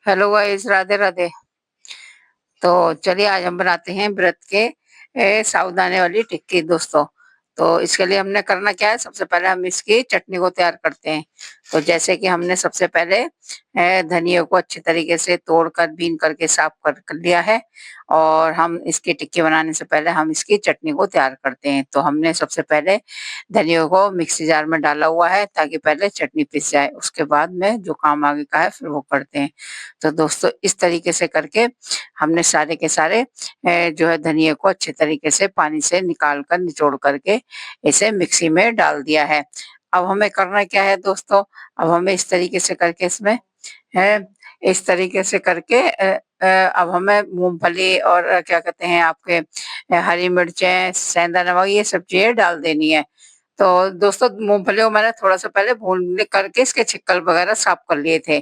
Hello guys, Radhe Radhe. तो चलिए आज हम बनाते हैं व्रत के साबूदाने वाली टिक्की दोस्तों। तो इसके लिए हमने करना क्या है, सबसे पहले हम इसकी चटनी को तैयार करते हैं। तो जैसे कि हमने सबसे पहले धनिया को अच्छे तरीके से तोड़कर बीन करके साफ कर लिया है। और हम इसकी टिक्की बनाने से पहले हम इसकी चटनी को तैयार करते हैं। तो हमने सबसे पहले धनिया को मिक्सी जार में डाला हुआ है ताकि पहले चटनी पिस जाए, उसके बाद में जो काम आगे का है फिर वो करते हैं। तो दोस्तों इस तरीके से करके हमने सारे के सारे जो है धनिया को अच्छे तरीके से पानी से निकाल कर निचोड़ करके इसे मिक्सी में डाल दिया है। अब हमें करना क्या है दोस्तों, अब हमें इस तरीके से करके इसमें है इस तरीके से करके अब हमें मूंगफली और क्या कहते हैं आपके हरी मिर्चें, सेंधा नमक, ये सब चीजें डाल देनी है। तो दोस्तों मूंगफली को मैंने थोड़ा सा पहले भून करके इसके छिक्कल वगैरह साफ कर लिए थे।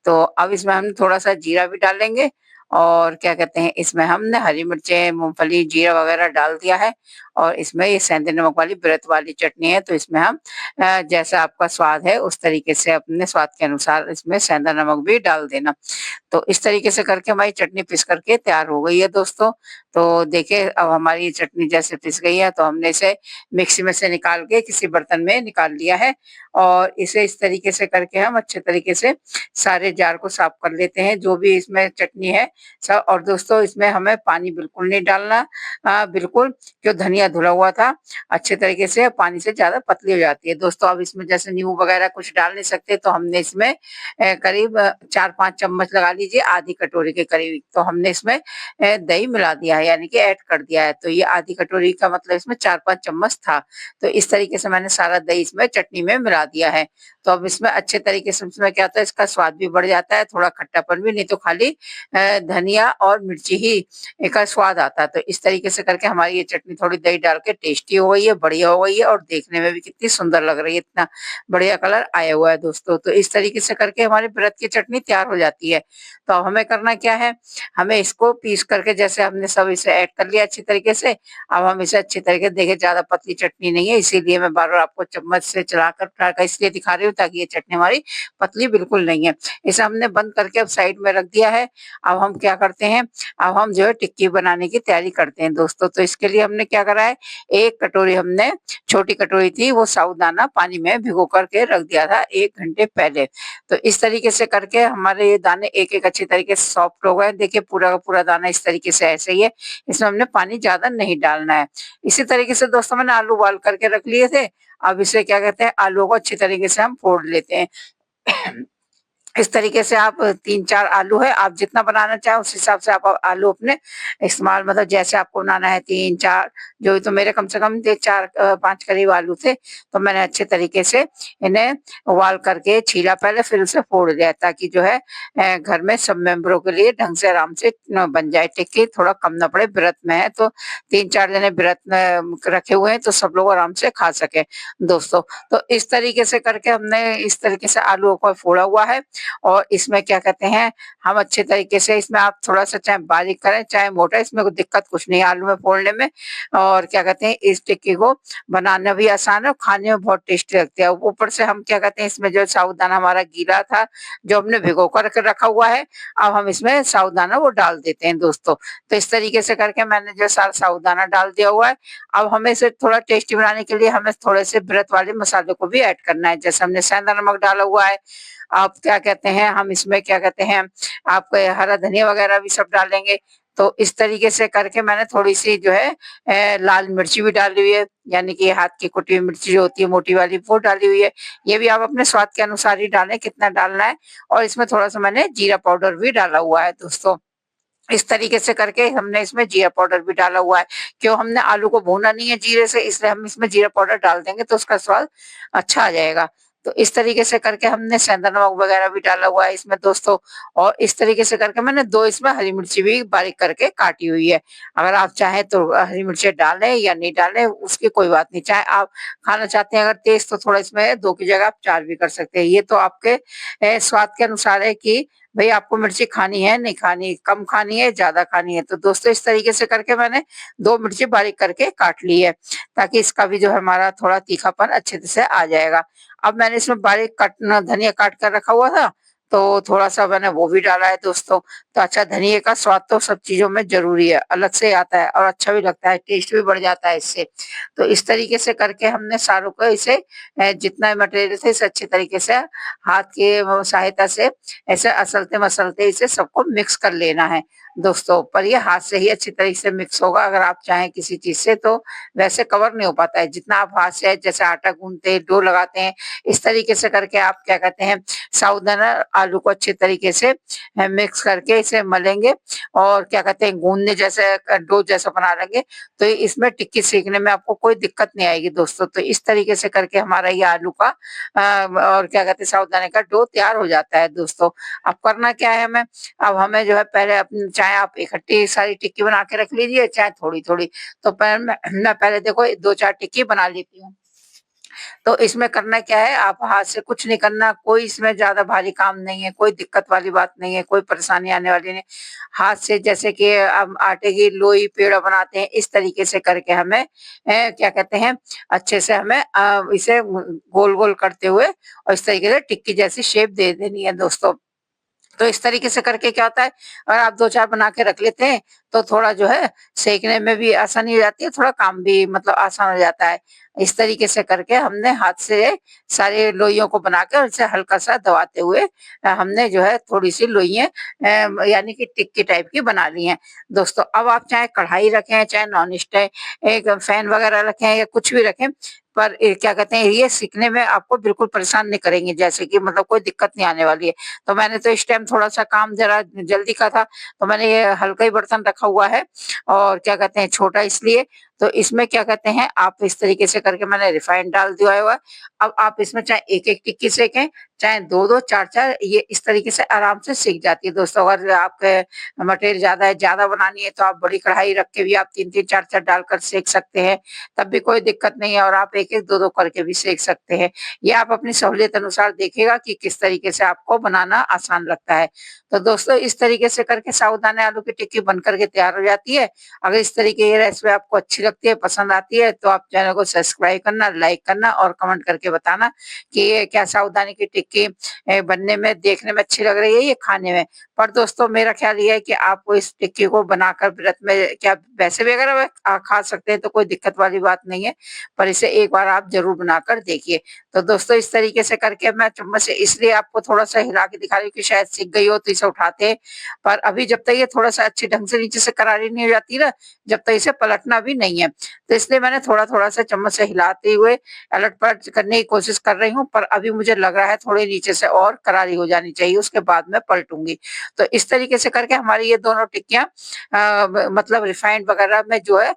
तो अब इसमें हम थोड़ा सा जीरा भी डालेंगे और क्या कहते हैं इसमें हमने हरी मिर्चें, मूंगफली, जीरा वगैरह डाल दिया है। और इसमें ये सेंधे नमक वाली व्रत वाली चटनी है, तो इसमें हम जैसा आपका स्वाद है उस तरीके से अपने स्वाद के अनुसार इसमें सेंधा नमक भी डाल देना। तो इस तरीके से करके हमारी चटनी पिस करके तैयार हो गई है दोस्तों। तो देखिए अब हमारी चटनी जैसे पिस गई है तो हमने इसे मिक्सी में से निकाल के किसी बर्तन में निकाल लिया है। और इसे इस तरीके से करके हम अच्छे तरीके से सारे जार को साफ कर लेते हैं जो भी इसमें चटनी है सब। और दोस्तों इसमें हमें पानी बिल्कुल नहीं डालना, बिल्कुल, क्यों धनिया धुला हुआ था अच्छे तरीके से, पानी से ज्यादा पतली हो जाती है दोस्तों। अब इसमें जैसे नींबू वगैरह कुछ डाल नहीं सकते तो हमने इसमें करीब 4-5 चम्मच लगा लीजिए, आधी कटोरी के करीब, तो हमने इसमें दही मिला दिया है, यानी कि ऐड कर दिया है। तो ये आधी कटोरी का मतलब इसमें 4-5 चम्मच था। तो इस तरीके से मैंने सारा दही इसमें चटनी में मिला दिया है। तो अब इसमें अच्छे तरीके से इसमें क्या होता है, इसका स्वाद भी बढ़ जाता है, थोड़ा खट्टापन भी, नहीं तो खाली धनिया और मिर्ची ही का स्वाद आता है। तो इस तरीके से करके हमारी ये चटनी थोड़ी दही डाल के टेस्टी हो गई है, बढ़िया हो गई है और देखने में भी कितनी सुंदर लग रही है, इतना बढ़िया कलर आया हुआ है दोस्तों। तो इस तरीके से करके हमारी व्रत की चटनी तैयार हो जाती है। तो अब हमें करना क्या है, हमें इसको पीस करके जैसे हमने सब इसे ऐड कर लिया अच्छी तरीके से। अब हम इसे अच्छी तरीके देखिए, ज्यादा पतली चटनी नहीं है इसीलिए मैं बार बार आपको चम्मच से चलाकर कर इसलिए दिखा रही हूँ ताकि ये चटनी हमारी पतली बिल्कुल नहीं है। इसे हमने बंद करके अब साइड में रख दिया है। अब हम क्या करते हैं, अब हम जो है टिक्की बनाने की तैयारी करते हैं दोस्तों। तो इसके लिए हमने क्या करा है, एक कटोरी हमने, छोटी कटोरी थी वो साबूदाना पानी में भिगो करके रख दिया था 1 घंटे पहले। तो इस तरीके से करके हमारे ये दाने एक एक अच्छी तरीके से सॉफ्ट हो गए, देखिए पूरा का पूरा दाना इस तरीके से ऐसे ही है। इसमें हमने पानी ज्यादा नहीं डालना है। इसी तरीके से दोस्तों मैंने आलू उबाल करके रख लिए थे। अब इसे क्या कहते हैं, आलू को अच्छी तरीके से हम फोड़ लेते हैं। इस तरीके से आप 3-4 आलू है, आप जितना बनाना चाहें उस हिसाब से आप आलू अपने इस्तेमाल, मतलब जैसे आपको बनाना है 3-4 जो भी, तो मेरे कम से कम 4-5 करीब आलू थे। तो मैंने अच्छे तरीके से इन्हें उबाल करके छीला पहले, फिर उसे फोड़ दिया ताकि जो है घर में सब मेंबरों के लिए ढंग से आराम से बन जाए टिक्की, थोड़ा कम ना पड़े, व्रत में है तो 3-4 जने व्रत में रखे हुए हैं तो सब लोग आराम से खा सके दोस्तों। तो इस तरीके से करके हमने इस तरीके से आलू को फोड़ा हुआ है। और इसमें क्या कहते हैं, हम अच्छे तरीके से इसमें आप थोड़ा-सा चाहे बारीक करें, चाहे मोटा, इसमें कोई दिक्कत कुछ नहीं है आलू में फोड़ने में। और क्या कहते हैं, इस टिक्की को बनाना भी आसान है और खाने में बहुत टेस्टी लगती है। ऊपर से हम क्या कहते हैं, इसमें जो साबूदाना हमारा गीला था, जो हमने भिगो कर के रखा हुआ है, अब हम इसमें साबूदाना वो डाल देते हैं दोस्तों। तो इस तरीके से करके मैंने जो सारा साबूदाना डाल दिया हुआ है। अब हमें इसे थोड़ा टेस्टी बनाने के लिए हमें थोड़े से व्रत वाले मसाले को भी ऐड करना है, जैसे हमने सेंधा नमक डाला हुआ है। आप क्या कहते हैं, हम इसमें क्या कहते हैं, आपको हरा धनिया वगैरह भी सब डालेंगे। तो इस तरीके से करके मैंने थोड़ी-सी जो है लाल मिर्ची भी डाली हुई है, यानी कि हाथ की कुटी हुई मिर्ची जो होती है मोटी वाली, वो डाली हुई है। ये भी आप अपने स्वाद के अनुसार ही डालें कितना डालना है। और इसमें थोड़ा-सा मैंने जीरा पाउडर भी डाला हुआ है दोस्तों। इस तरीके से करके हमने इसमें जीरा पाउडर भी डाला हुआ है। क्यों, हमने आलू को भूना नहीं है जीरे से, इसलिए हम इसमें जीरा पाउडर डाल देंगे तो उसका स्वाद अच्छा आ जाएगा। तो इस तरीके से करके हमने सेंधा नमक वगैरह भी डाला हुआ है इसमें दोस्तों। और इस तरीके से करके मैंने 2 इसमें हरी मिर्ची भी बारीक करके काटी हुई है। अगर आप चाहें तो हरी मिर्ची डालें या नहीं डालें उसकी कोई बात नहीं। चाहे आप खाना चाहते हैं अगर तेज, तो थोड़ा इसमें 2 की जगह आप 4 भी कर सकते हैं। ये तो आपके स्वाद के अनुसार है कि भई आपको मिर्ची खानी है, नहीं खानी, कम खानी है, ज़्यादा खानी है। तो दोस्तों इस तरीके से करके मैंने 2 मिर्ची बारीक करके काट ली है, ताकि इसका भी जो है हमारा थोड़ा तीखापन अच्छे से आ जाएगा। अब मैंने इसमें बारीक धनिया काट कर रखा हुआ था, तो थोड़ा-सा मैंने वो भी डाला है दोस्तों। तो अच्छा, धनिये का स्वाद तो सब चीज़ों में ज़रूरी है, अलग से आता है और अच्छा भी लगता है, टेस्ट भी बढ़ जाता है इससे। तो इस तरीके से करके हमने सारों को इसे जितना मटेरियल थे इसे अच्छे तरीके से हाथ की सहायता से ऐसे असलते-मसलते इसे सबको मिक्स कर लेना है दोस्तों। पर ये हाथ से ही अच्छी तरीके से मिक्स होगा, अगर आप चाहें किसी चीज़ से तो वैसे कवर नहीं हो पाता है। जितना आप हाथ से जैसे आटा गूँथते हैं, डो लगाते हैं, इस तरीके से करके आप क्या कहते हैं साबूदाना आलू को अच्छे तरीके से मिक्स करके इसे मलेंगे और क्या कहते हैं गूँदने जैसे डो जैसा बना लेंगे, तो इसमें टिक्की सेकने में आपको कोई दिक्कत नहीं आएगी दोस्तों। तो इस तरीके से करके हमारा ये आलू का और क्या कहते हैं साबूदाने का डो तैयार हो जाता है दोस्तों। अब करना क्या है हमें, अब हमें जो है पहले अपनी चाहे आप इकट्ठी सारी टिक्की बना के रख लीजिए, चाहे थोड़ी-थोड़ी। तो मैं पहले देखो 2-4 टिक्की बना लेती हूँ। तो इसमें करना क्या है, आप हाथ से कुछ नहीं करना, कोई इसमें ज़्यादा भारी काम नहीं है, कोई दिक्कत वाली बात नहीं है, कोई परेशानी आने वाली नहीं। हाथ से जैसे कि हम आटे की लोई पेड़ा बनाते हैं, इस तरीके से करके हमें क्या कहते हैं, अच्छे से हमें इसे गोल-गोल करते हुए और इस तरीके से टिक्की जैसी शेप दे देनी है दोस्तों। तो इस तरीके से करके क्या होता है, अगर आप 2-4 बना के रख लेते हैं, तो थोड़ा जो है सेकने में भी आसानी हो जाती है, थोड़ा काम भी मतलब आसान हो जाता है। इस तरीके से करके हमने हाथ से सारे लोइयों को बना के और इसे हल्का-सा दबाते हुए हमने जो है थोड़ी-सी लोइयाँ यानी कि टिक्की टाइप की बना ली हैं। दोस्तों, अब आप चाहे कढ़ाई रखें, चाहे नॉन स्टिक एक फैन वगैरह रखें या कुछ भी रखें, पर क्या कहते हैं, ये सीखने में आपको बिल्कुल परेशान नहीं करेंगे, जैसे कि मतलब कोई दिक्कत नहीं आने वाली है। तो मैंने तो इस टाइम थोड़ा-सा काम ज़रा जल्दी का था, तो मैंने ये हल्का ही बर्तन रखा हुआ है और क्या कहते हैं छोटा इसलिए, तो इसमें क्या कहते हैं आप इस तरीके से करके मैंने रिफाइंड डाल दिया हुआ है। अब आप इसमें चाहे 1-1 टिक्की सेकें, चाहे 2-2, 4-4 ये इस तरीके से आराम से सिक जाती है दोस्तों। अगर आपके मटेरियल ज़्यादा है, ज़्यादा बनानी है तो आप बड़ी कढ़ाई रख के भी आप 3-3, 4-4 डालकर सेक सकते हैं, तब भी कोई दिक्कत नहीं है और आप 1-1, 2-2 करके भी सेक सकते हैं। ये आप अपनी सहूलियत अनुसार देखिएगा कि किस तरीके से आपको बनाना आसान लगता है। तो दोस्तों, इस तरीके से करके साबूदाना आलू की टिक्की बन कर के तैयार हो जाती है। अगर इस तरीके की रेसिपी आपको अच्छी लगती है, पसंद आती है, तो आप चैनल को सब्सक्राइब करना, लाइक करना और कमेंट करके बताना कि ये क्या साबूदाने की टिक्की बनने में, देखने में अच्छी लग रही है, ये खाने में। पर दोस्तों, मेरा ख्याल ये है कि आपको इस टिक्की को बनाकर व्रत में क्या वैसे भी अगर आप खा सकते हैं तो कोई दिक्कत वाली बात नहीं है, पर इसे एक बार आप ज़रूर बनाकर देखिए। तो दोस्तों, इस तरीके से करके मैं चम्मच से इसलिए आपको थोड़ा-सा हिला के दिखा रही हूँ कि शायद सिक गई हो तो इसे उठाते हैं, पर अभी जब तक ये थोड़ा-सा अच्छे ढंग से नीचे से करारी नहीं हो जाती ना, जब तक इसे पलटना भी नहीं है। तो इसलिए मैंने थोड़ा-थोड़ा सा चम्मच से हिलाते हुए पलट-पलट करने की कोशिश कर रही हूँ, पर अभी मुझे लग रहा है थोड़ी नीचे से और करारी हो जानी चाहिए, उसके बाद मैं पलटूँगी। तो इस तरीके से करके हमारी ये दोनों टिक्कियाँ मतलब रिफाइंड वगैरह में जो है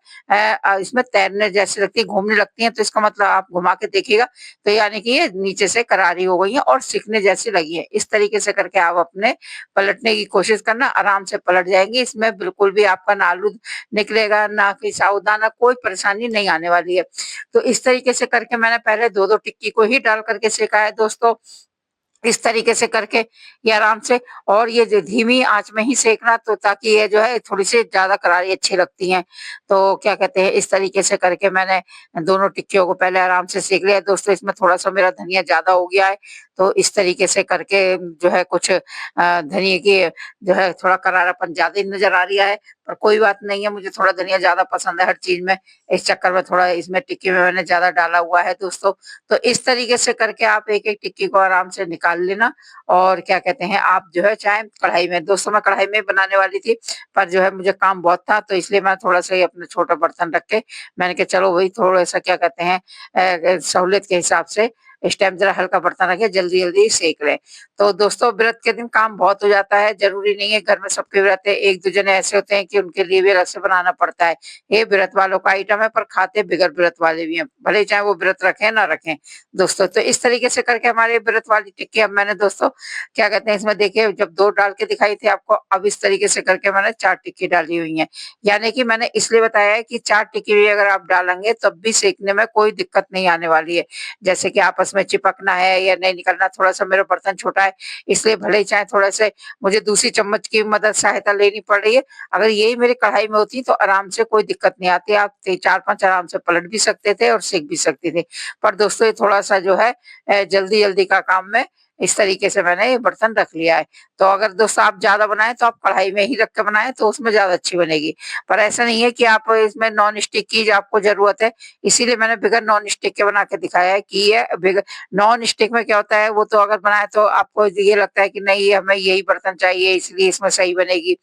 इसमें तैरने जैसी लगती है, घूमने लगती हैं, तो इसका मतलब आप घुमा के देखिएगा, तो यानी कि ये नीचे से करारी हो गई है और सिकने जैसी लगी है। इस तरीके से करके आप अपने पलटने की कोशिश करना, आराम से पलट जाएँगी। इसमें बिल्कुल भी आपका ना आलू निकलेगा, ना कि साबूदाना, कोई परेशानी नहीं आने वाली है। तो इस तरीके से करके मैंने पहले 2-2 टिक्की को ही डाल कर के सेका है दोस्तों। इस तरीके से करके ये आराम से, और ये जो धीमी आँच में ही सेकना, तो ताकि ये जो है थोड़ी-सी ज़्यादा करारी अच्छी लगती हैं। तो क्या कहते हैं, इस तरीके से करके मैंने दोनों टिक्कियों को पहले आराम से सेक लिया। दोस्तों, इसमें थोड़ा-सा मेरा धनिया ज़्यादा हो गया है, तो इस तरीके से करके जो है कुछ धनिये की जो है थोड़ा करारापन ज़्यादा ही नज़र आ रिहा है, पर कोई बात नहीं है, मुझे थोड़ा धनिया ज़्यादा पसंद है हर चीज़ में। इस चक्कर में थोड़ा इसमें टिक्की में मैंने ज़्यादा डाला हुआ है दोस्तों। तो इस तरीके से करके आप एक-एक टिक्की को आराम से निकाल लेना और क्या कहते हैं, आप जो है चाहे कढ़ाई में, दोस्तों मैं कढ़ाई में बनाने वाली थी, पर जो है मुझे काम बहुत था, तो इसलिए मैं थोड़ा-सा ही अपना छोटा बर्तन रख के मैंने कहा चलो वही थोड़ा-सा क्या कहते हैं सहूलियत के हिसाब से इस टाइम ज़रा हल्का बर्तन रखे, जल्दी-जल्दी सेक लें। तो दोस्तों, व्रत के दिन काम बहुत हो जाता है, ज़रूरी नहीं है घर में सबके व्रत है, 1-2 जने ऐसे होते हैं कि उनके लिए भी अलग से बनाना पड़ता है। ये व्रत वालों का आइटम है, पर खाते बगैर व्रत वाले भी हैं, भले ही चाहे वो व्रत रखें ना रखें दोस्तों। तो इस तरीके से करके हमारे व्रत वाली टिक्की अब मैंने दोस्तों क्या कहते हैं, इसमें देखिए जब 2 डाल के दिखाई थी आपको, अब इस तरीके से करके मैंने 4 टिक्की डाली हुई हैं। यानी कि मैंने इसलिए बताया है कि 4 टिक्की भी अगर आप डालेंगे तब भी सेकने में कोई दिक्कत नहीं आने वाली है। जैसे कि आपस में चिपकना है या नहीं निकलना, थोड़ा-सा मेरा बर्तन छोटा है, इसलिए भले ही चाहे थोड़े-से मुझे दूसरी चम्मच की मदद सहायता लेनी पड़ रही है। अगर यही मेरी कढ़ाई में होती तो आराम से कोई दिक्कत नहीं आती, आप 4-5 आराम से पलट भी सकते थे और सेक भी सकते थे। पर दोस्तों, ये थोड़ा-सा जो है जल्दी-जल्दी का काम में इस तरीके से मैंने ये बर्तन रख लिया है। तो अगर दोस्तों आप ज़्यादा बनाएँ तो आप कढ़ाई में ही रख के बनाएँ तो उसमें ज़्यादा अच्छी बनेगी। पर ऐसा नहीं है कि आप इसमें नॉन स्टिक की आपको ज़रूरत है, इसीलिए मैंने बगैर नॉन स्टिक के बना के दिखाया है कि ये बिग नॉन स्टिक में क्या होता है, वो तो अगर बनाए तो आपको ये लगता है कि नहीं ये हमें यही बर्तन चाहिए इसलिए इसमें सही बनेगी,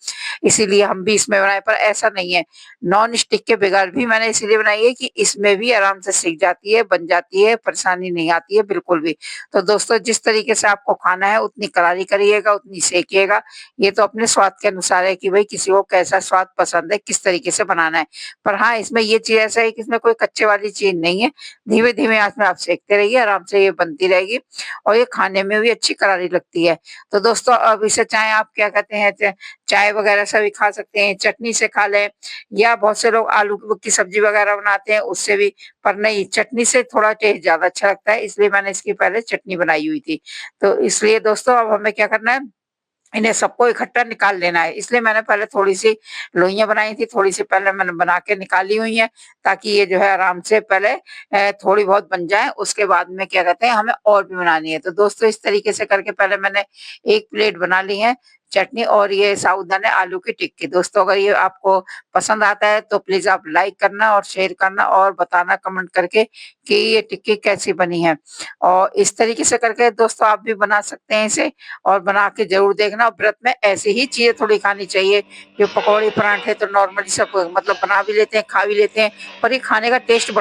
इसीलिए हम भी इसमें बनाए, पर ऐसा नहीं है। नॉन स्टिक के बगैर भी मैंने इसीलिए बनाई है कि इसमें भी आराम से सिक जाती है, बन जाती है, परेशानी नहीं आती है बिल्कुल भी। तो दोस्तों जिस तरीके से आपको खाना है उतनी करारी करिएगा, उतनी सेकिएगा। ये तो अपने स्वाद के अनुसार है कि भई किसी को कैसा स्वाद पसंद है, किस तरीके से बनाना है। पर हाँ, इसमें ये चीज़ ऐसा है कि इसमें कोई कच्चे वाली चीज़ नहीं है। धीमे-धीमे आँच में आप सेकते रहिए, आराम से ये बनती रहेगी और ये खाने में भी अच्छी करारी लगती है। तो दोस्तों अब इसे चाहे आप क्या कहते हैं चाय वगैरह से भी खा सकते हैं, चटनी से खा लें या बहुत से लोग आलू की सब्जी वगैरह बनाते हैं उससे भी, पर नहीं चटनी से थोड़ा टेस्ट ज़्यादा अच्छा लगता है, इसलिए मैंने इसकी पहले चटनी बनाई हुई थी। तो इसलिए दोस्तों अब हमें क्या करना है, इन्हें सबको इकट्ठा निकाल लेना है। इसलिए मैंने पहले थोड़ी-सी लोइयाँ बनाई थी, थोड़ी-सी पहले मैंने बना के निकाली हुई हैं, ताकि ये जो है आराम से पहले थोड़ी बहुत बन जाएँ, उसके बाद में क्या कहते हैं हमें और भी बनानी है। तो दोस्तों इस तरीके से करके पहले मैंने 1 प्लेट बना ली है चटनी और ये साबूदाना आलू की टिक्की। दोस्तों अगर ये आपको पसंद आता है तो प्लीज़ आप लाइक करना और शेयर करना और बताना कमेंट करके कि ये टिक्की कैसी बनी है। और इस तरीके से करके दोस्तों आप भी बना सकते हैं इसे और बना के ज़रूर देखना। और व्रत में ऐसी ही चीज़ें थोड़ी खानी चाहिए, जो पकौड़े, पराठे तो नॉर्मली सब मतलब बना भी लेते हैं, खा भी लेते हैं, पर ये खाने का टेस्ट